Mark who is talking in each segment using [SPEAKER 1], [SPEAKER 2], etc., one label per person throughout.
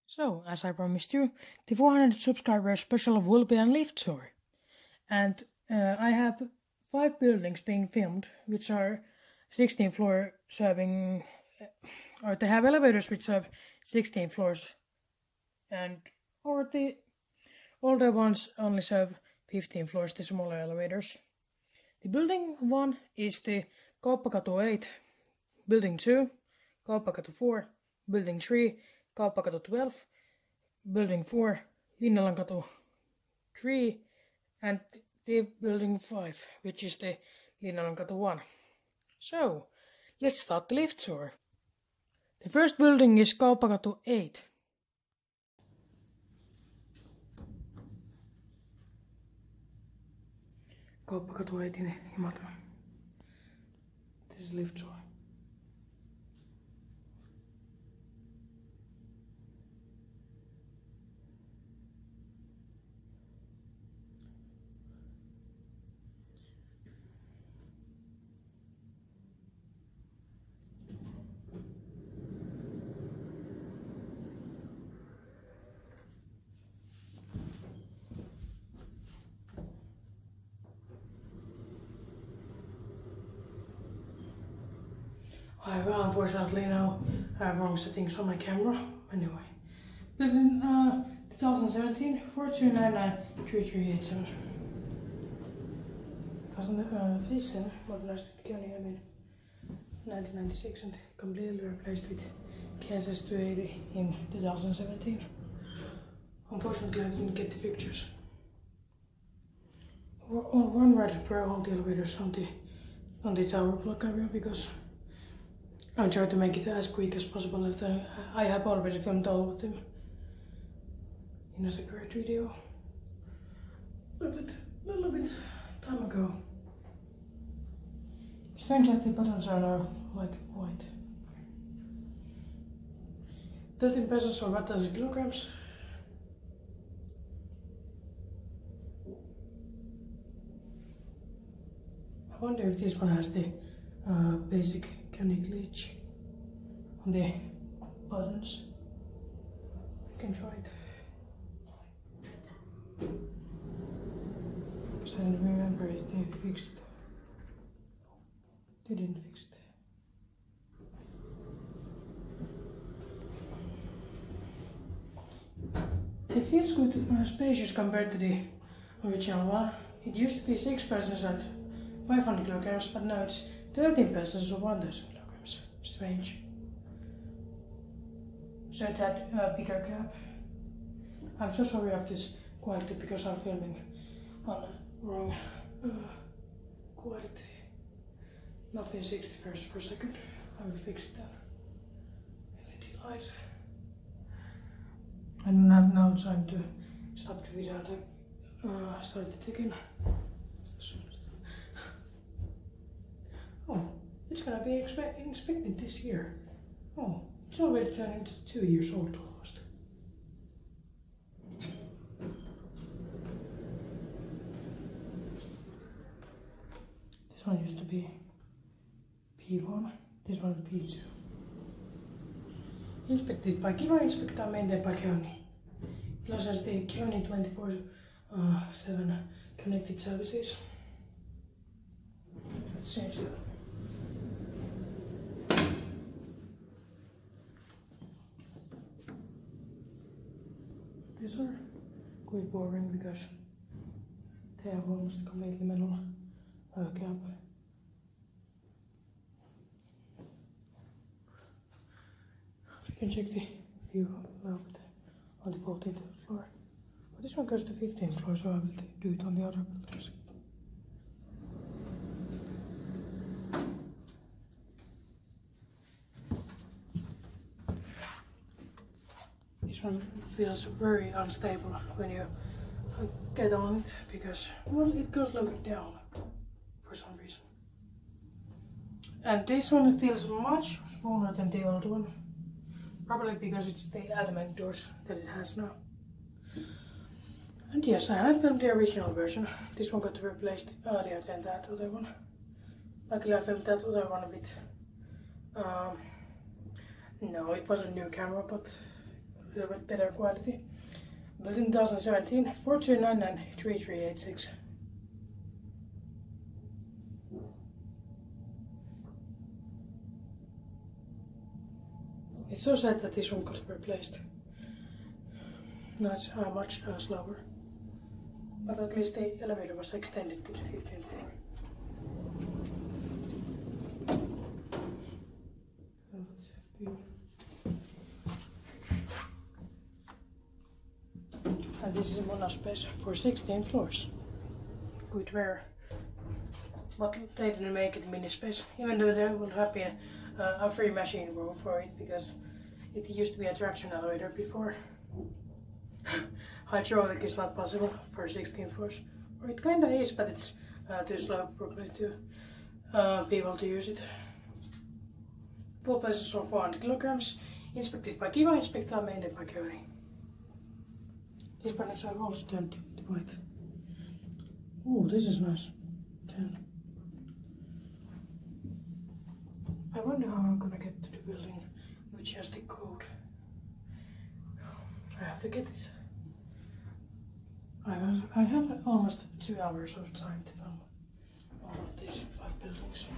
[SPEAKER 1] So, as I promised you, the 400 subscribers special will be a lift tour. And I have 5 buildings being filmed, which are 16 floor serving, or they have elevators which have 16 floors, or the older ones only serve 15 floors, the smaller elevators. The building 1 is the Kauppakatu 8, building 2, Kauppakatu 4, building 3, Kauppakatu 12, building 4, Linnalankatu 3, and the building 5, which is the Linnalankatu 1. So, let's start the lift tour. The first building is Kauppakatu 8. Kauppakatu 8 in Imatra. This is lift tour. Unfortunately now I have wrong settings on my camera. Anyway, building 2017 4299-3387. Thyssen modernized with Königshamn in 1996 and completely replaced with KSS 280 in 2017. Unfortunately, I didn't get the pictures. One ride per on the elevators on the tower block area because I tried to make it as quick as possible, and I have already filmed all of them in a separate video a little bit time ago. Strange that the buttons are now like white. 13 pesos or 1,000 kilograms. I wonder if this one has the basic König glitch on the buttons. I can try it. Because I don't remember if they fixed it. They didn't fix it. It feels good, spacious compared to the original one. It used to be 6 persons and 500 kilograms, but now it's 13 persons or 1,000 kilograms. Strange. So it had a bigger gap. I'm so sorry of this quality because I'm filming on wrong quality. Not in 60 frames per second. I will fix that. LED light. I don't have now time to stop the video and start it again. Oh, it's gonna be inspected this year. Oh, it's already turned into 2 years old almost. This one used to be P1, this one P2. Inspected by Kiva Inspector, maintained by County. It also has the County 24/7 connected services. Let's change it. These are quite boring because they have almost completely metal cap. You can check the view now on the 14th floor. But this one goes to 15th floor, so I will do it on the other buildings. This one feels very unstable when you get on it because, well, it goes a little bit down for some reason. And this one feels much smaller than the old one. Probably because it's the automatic doors that it has now. And yes, I had filmed the original version. This one got replaced earlier than that other one. Luckily I filmed that other one a bit. No, it was a new camera, but little bit better quality. Built in 2017, 42993386. It's so sad that this one got replaced. Now it's much slower. But at least the elevator was extended to the 15th floor. And this is a mono space for 16 floors. Good rare. But they didn't make it mini space, even though there would have been a free machine room for it, because it used to be a traction elevator before. Hydraulic is not possible for 16 floors. Or it kinda is, but it's too slow probably to people to use it. Full passes of 400 kilograms. Inspected by Kiva, inspected mainly by König. These panels are also turned to white. Oh, this is nice. 10. I wonder how I'm gonna get to the building which has the code. I have to get it. I have almost 2 hours of time to film all of these 5 buildings.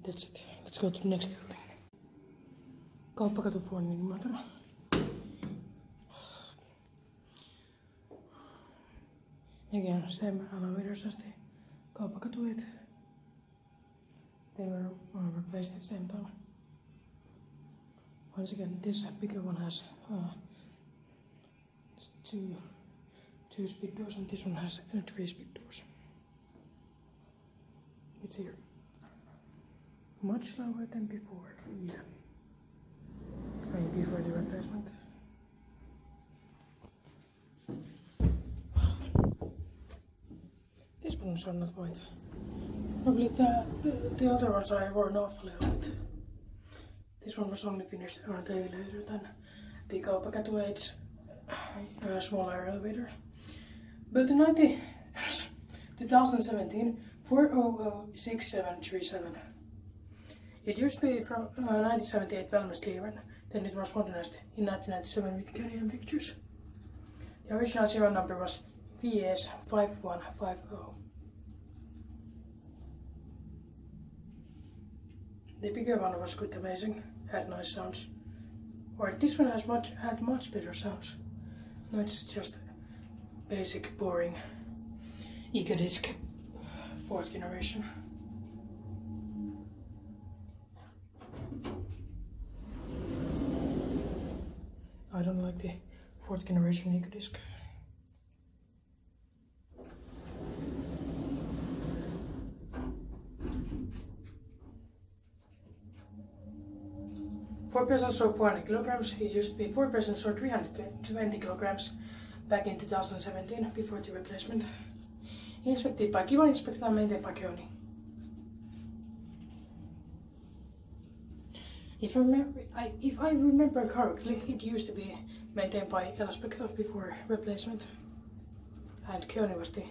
[SPEAKER 1] That's it. Let's go to the next building. Kauppakatu 4 Niinimattila. Again, same elevators as the Kauppakatu 8. They were replaced at the same time. Once again, this bigger one has two speed doors, and this one has 3 speed doors. It's here. Much slower than before. Yeah. I mean, before the replacement. These ones are not white. Probably the other ones I worn off a little bit. This one was only finished a day later than the Kauppakatu 8's smaller elevator. Built in 2017, 4006737. It used to be from 1978 Valmis Cleveland, then it was modernized in 1997 with Canadian pictures. The original serial number was VS5150. The bigger one was quite amazing, had nice sounds. Or this one had much better sounds. No, it's just basic, boring EcoDisc 4th generation. I don't like the 4th generation EcoDisc. Four persons or 400 kilograms. It used to be 4 persons or 320 kilograms back in 2017 before the replacement. Inspected by Kiva, inspected and maintained by König. If I remember correctly, it used to be maintained by L-Spector before replacement, and König was the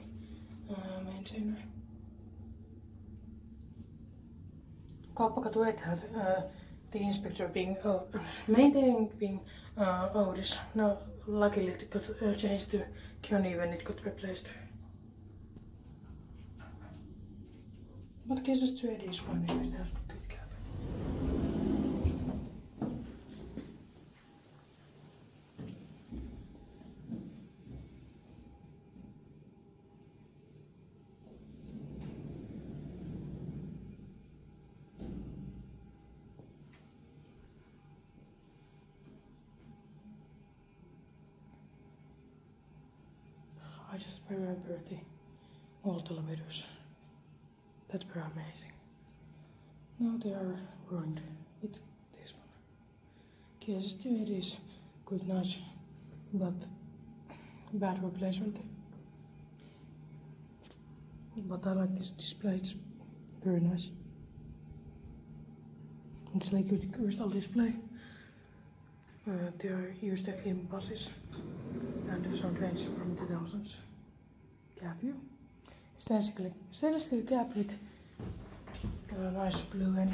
[SPEAKER 1] maintainer. Kauppakatu 8 had the inspector being maintaining being Otis. Now, luckily it got changed to König when it got replaced. But cases to Eddie is fine if it has good cap. I just remember the old elevators that were amazing. Now they are ruined with this one. KS2 is good, nice, but bad replacement. But I like this display, it's very nice. It's liquid crystal display. They are used in buses and some trains from the 2000s. cap view. Stainless steel cap with a nice blue end.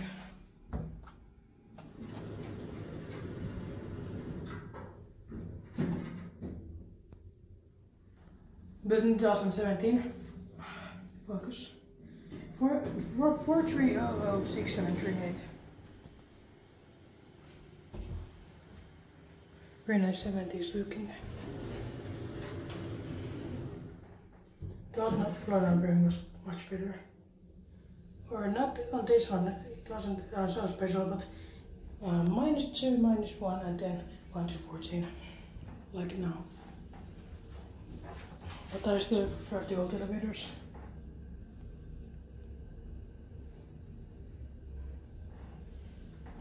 [SPEAKER 1] Built in 2017. Focus. 43006738. Very nice 70s looking. The old floor numbering was much better. Or not on this one, it wasn't so special, but -2, -1, and then 1 to 14, like now. But I still prefer the old elevators.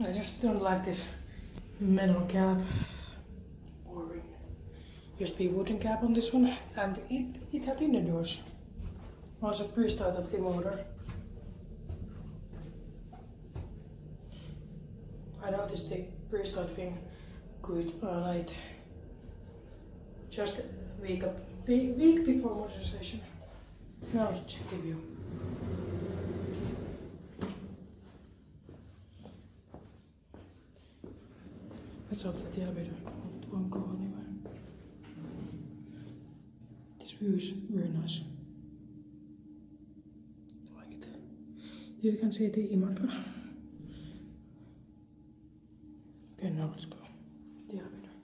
[SPEAKER 1] I just don't like this metal cap. Boring. Used to be wooden cap on this one, and it had inner doors. Also pre-start of the motor. I noticed the pre-start thing quite late. Just a week before modernization. Now let's check the view. Let's hope that the elevator won't go anywhere. This view is very nice. I like it. You can see the Imatra. Okay, now let's go. The elevator.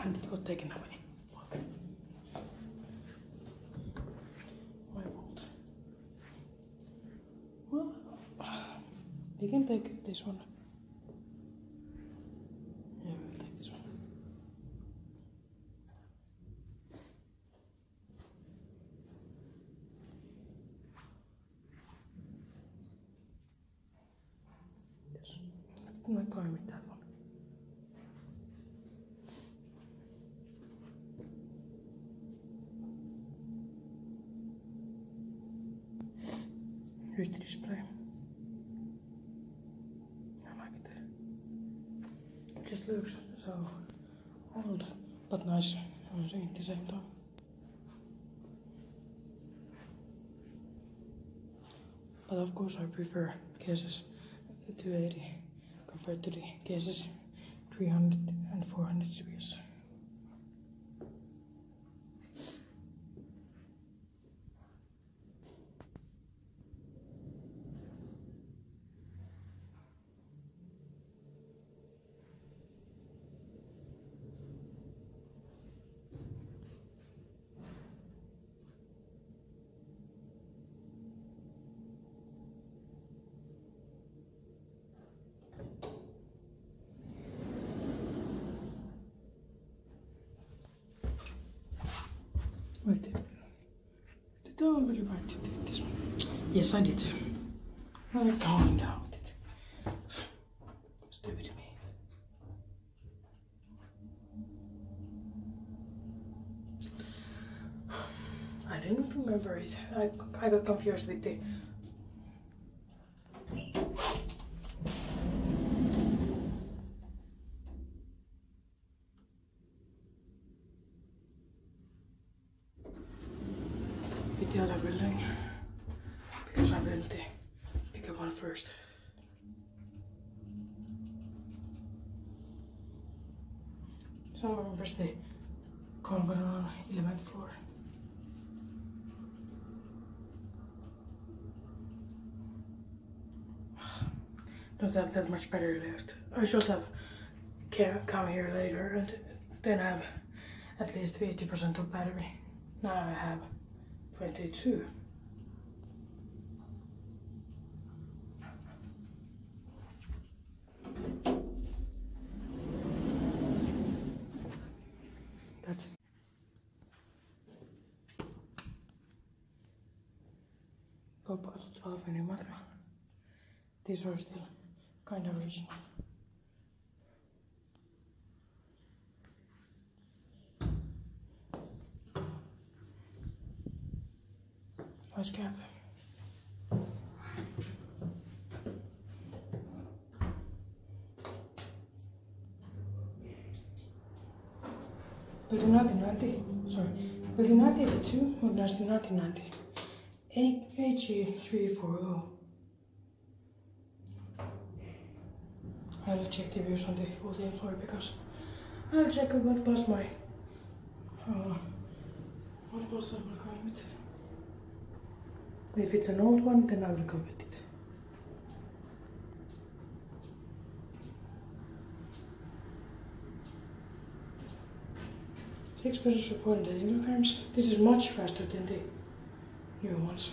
[SPEAKER 1] And it got taken away. Fuck. My fault. Well, we can take this one. Yeah, we'll take this one. Yes, I'm not going with that one. Here's the display. I like it. It just looks so old, but nice at the same time. But of course I prefer cases 280 compared to the cases 300 and 400 series. Wait, did I already write it this one? Yes, I did. Well, let's go on down with it. Stupid me. I didn't remember it. I got confused with the other building because I built the bigger one first. Someone remembers the convent on 11th floor. Don't have that much battery left. I should have come here later and then have at least 50% of battery. Now I have 22. That's it. Kauppakat 12 in Imatra. These are still kind of original. Nice cap. Built built in 1990. Sorry, built in 1982, modernized in 1990. AG340. I'll check the views on the 14th floor because I'll check what was my what was I going with. If it's an old one, then I will go with it. Six persons supported the kilograms. This is much faster than the new ones.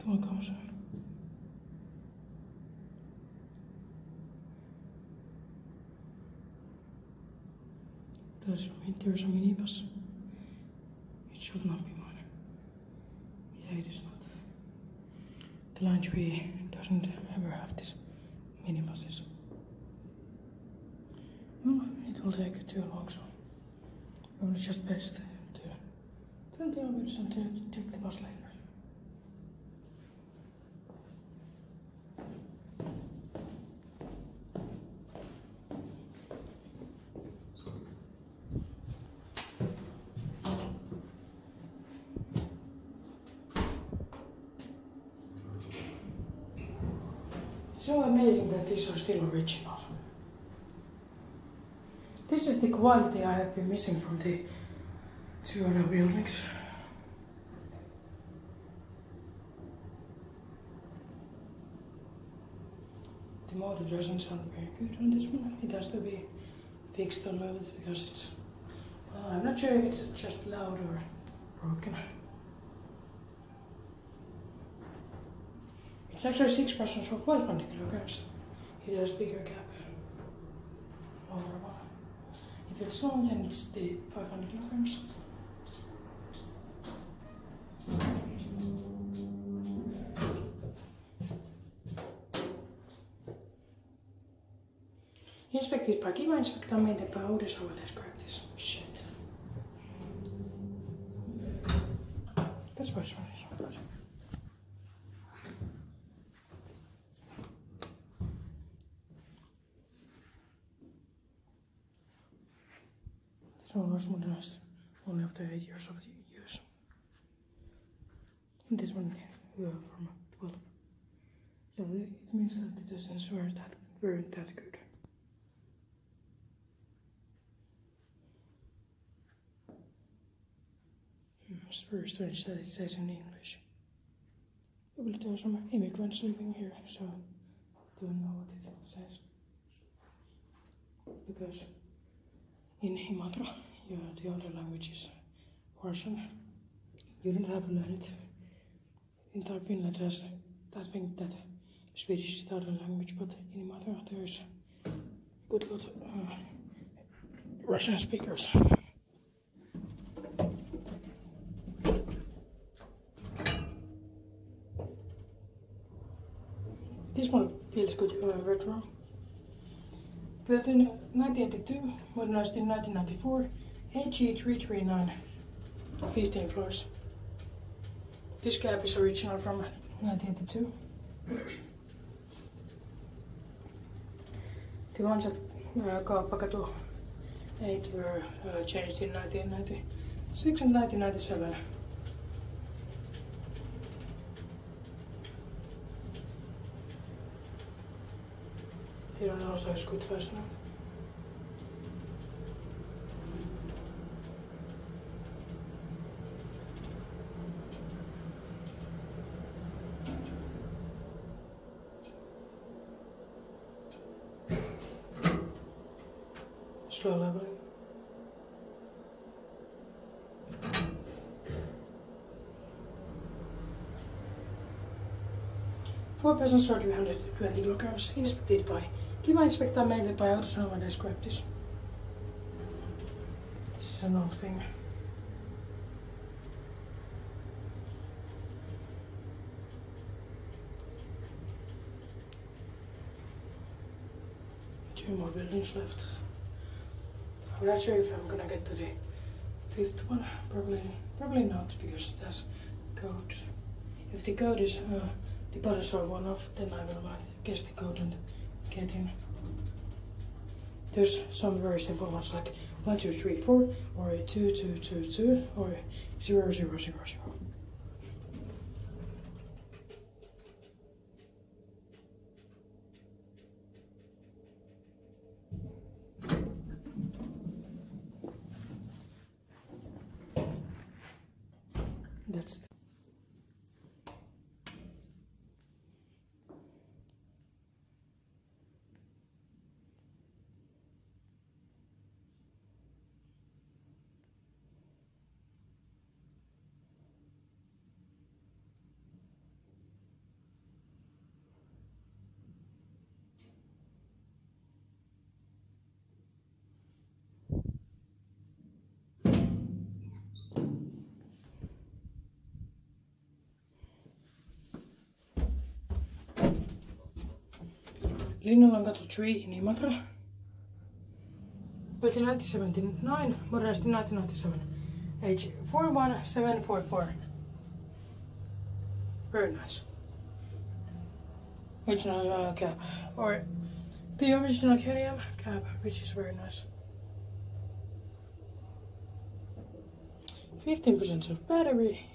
[SPEAKER 1] What comes in? There's a minibus. It should not be mine. Yeah, it is not. The line 3 doesn't ever have these minibuses. Well, it will take too long, so probably just best to tell the others and to take the bus later. It's so amazing that these are still original. This is the quality I have been missing from the two other buildings. The motor doesn't sound very good on this one. It has to be fixed a little bit because it's... Well, I'm not sure if it's just loud or broken. It's actually 6 persons for 500 kilograms. It has bigger gap. Longer one. If it's long, then it's the 500 kilograms. Inspected by klimainspektamenten by ouders, how will I describe this shit? That's why it's running so bad. This one was modernized only after 8 years of use. And this one from 12. So it means that the designs weren't that good. It's very strange that it says in English. Probably there are some immigrants living here, so I don't know what it says. Because in Imatra, the other language is Russian. You don't have to learn it. Entire Finland has that thing that Swedish is the other language, but in Imatra there is good Russian speakers. This one feels good, retro. Built in 1982, modernized in 1994, AG339, 15 floors. This cab is original from 1982. The ones at Kauppakatu 8 were changed in 1996 and 1997. This one also is good fast now. Slow leveling. Four persons or 320 kilograms, inspected by klimainspektamenten by autosnow and describe this. is an old thing. Two more buildings left. I'm not sure if I'm gonna get to the fifth one. Probably not, because it has code. If the code is the buttons are one off, then I will guess the code and get in. There's some very simple ones like 1, 2, 3, 4, or 2, 2, 2, 2, or 0, 0, 0, 0. That's it. Linnalla on katu 3 in Imatra. Built in 1979, modernized in 1997. Age 41744. Very nice. Original cab, or the original Keriam cab, which is very nice. 15% of battery.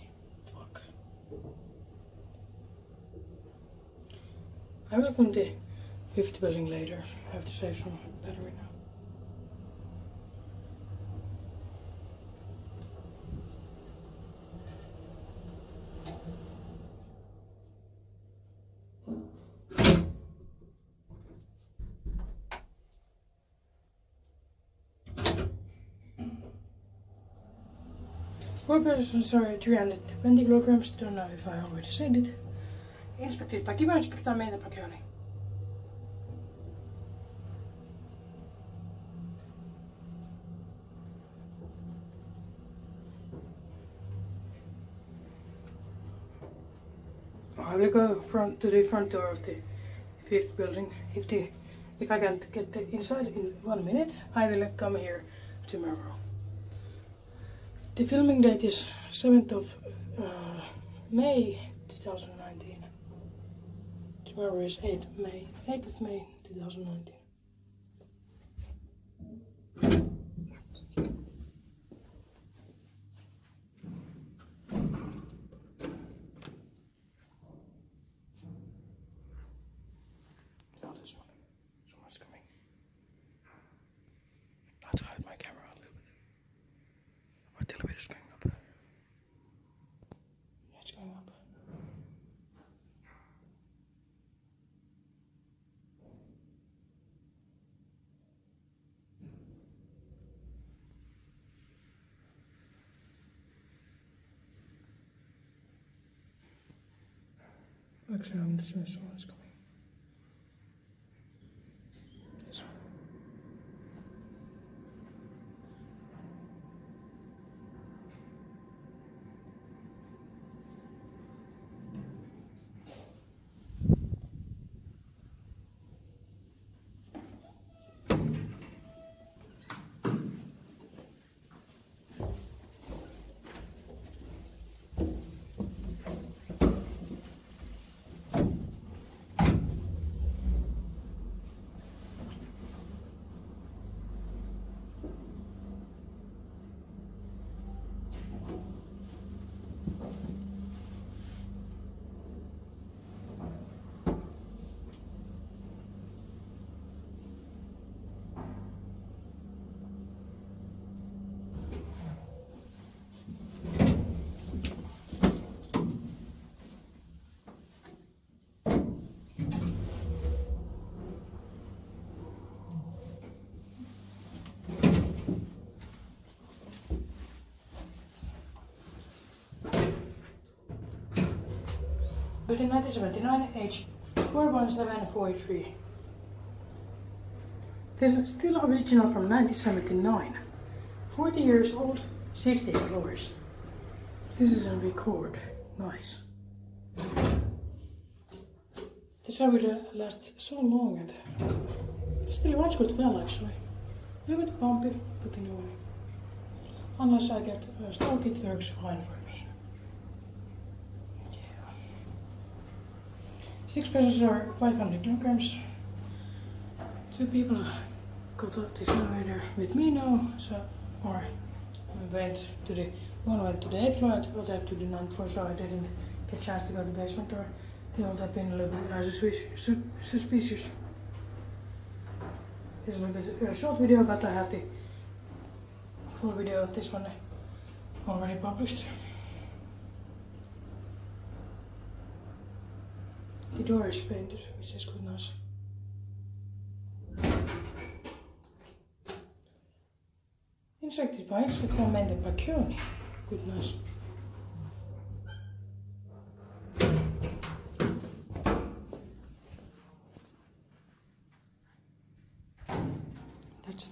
[SPEAKER 1] Fuck. I will film the 5th building later. I have to save some battery now. Four persons are 320 kilograms. Don't know if I already said it. Inspected by Kiva Inspector Meitapakeoni. I will go to the front door of the 5th building. If I can't get the inside in 1 minute, I will come here tomorrow. The filming date is 7th of May 2019. Tomorrow is 8th of May 2019. Someone's coming. I have to hide my camera a little bit. But the elevator's going up. Yeah, it's going up. Actually, I'm just sure someone's coming. This one. Built in 1979, age 41743. Still original from 1979. 40 years old, 16 floors. This is a record. Nice. This will last so long and still runs quite well actually. A little bit bumpy, but anyway. Unless I get stock, it works fine for me. Yeah. 6 pesos are 500 kilograms. 2 people got this elevator with me now, so or one went to the 8th floor, the other to the 9th floor, so I didn't get a chance to go to the basement, or they would have been a little bit suspicious. This is a little bit a short video, but I have the full video of this one already published. The door is painted, which is quite nice. Inspected by Inspector Mansikkala. Good nice. That's it.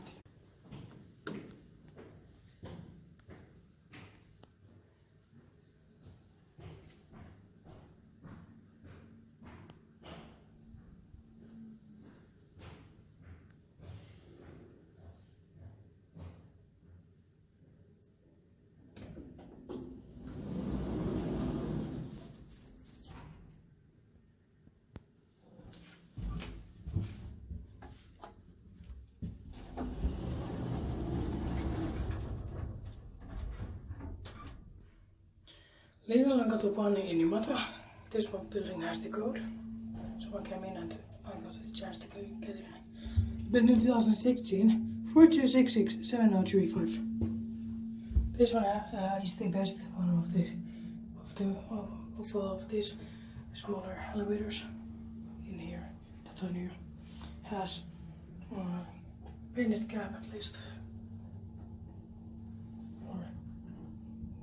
[SPEAKER 1] Level on Katupani in Imatra. This one building has the code, so I came in and I got a chance to get it. Built in 2016, 42667035. This one is the best one of all of these smaller elevators in here that I knew. Has painted cap at least, or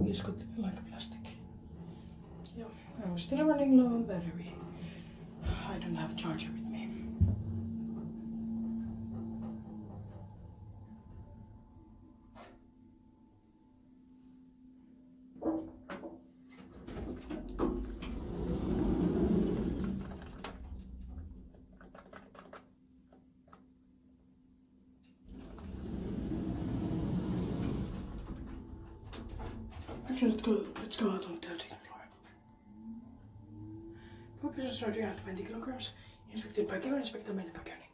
[SPEAKER 1] it's got like plastic. Yeah, I'm still running low on battery. I don't have a charger with me. Actually, let's go out on 13th floor. Purposes are 320 kilograms. Inspected by Kevin, Inspector Mansikkala.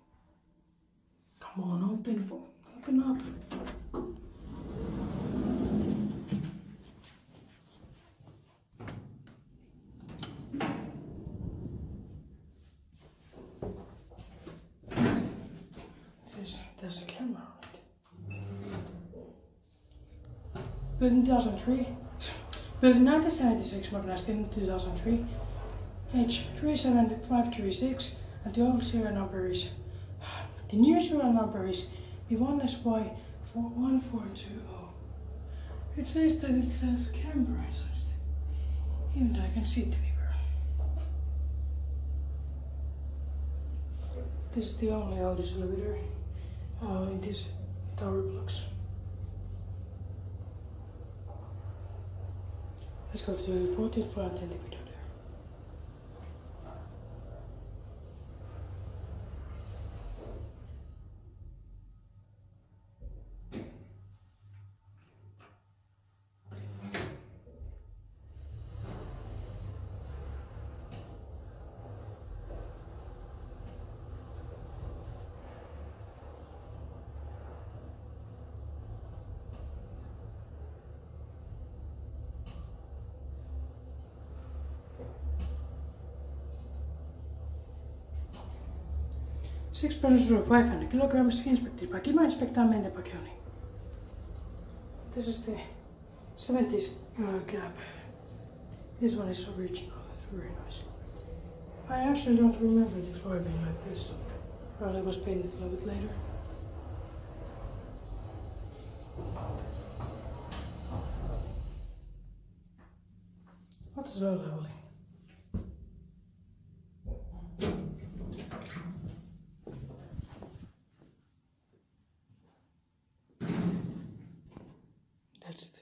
[SPEAKER 1] Come on, open up. There's a camera on it. Built in 2003. Built in 1976, modernized in 2003. Age 37536, and the old serial number is. The new serial number is B1SY 1420. It says that it says camera inside it, even though I can see it anywhere. This is the only Audis elevator in this tower blocks. Let's go to the 14th floor and then the video there. Six persons are 500 kilograms, inspected by Kima Inspector Mansikkala. This is the 70s cab. This one is original, it's very nice. I actually don't remember the floor being like this. Probably was painted a little bit later. What is low leveling? That's it.